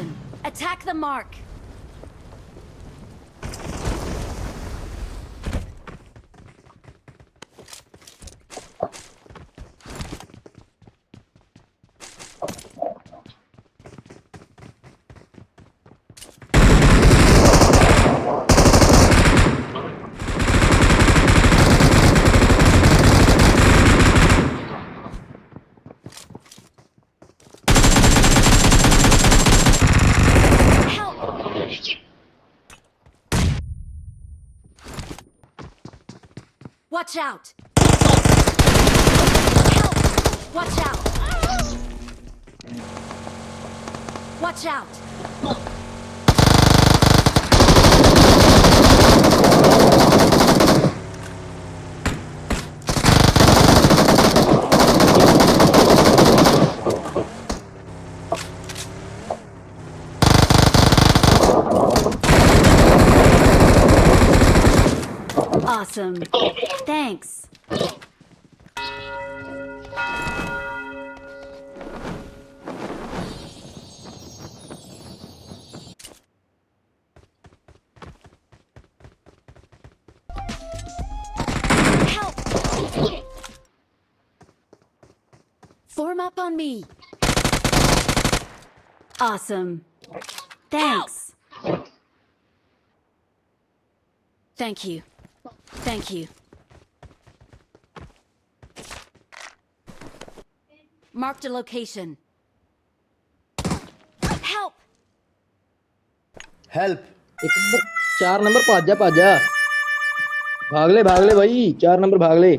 location. Attack the mark. Watch out! Help! Watch out! Watch out! Awesome. Thanks. Help! Form up on me. Awesome. Thanks. Thank you. Thank you. Marked a location. Help! Help 4 number पाजा भाग ले भाई 4 number भाग ले।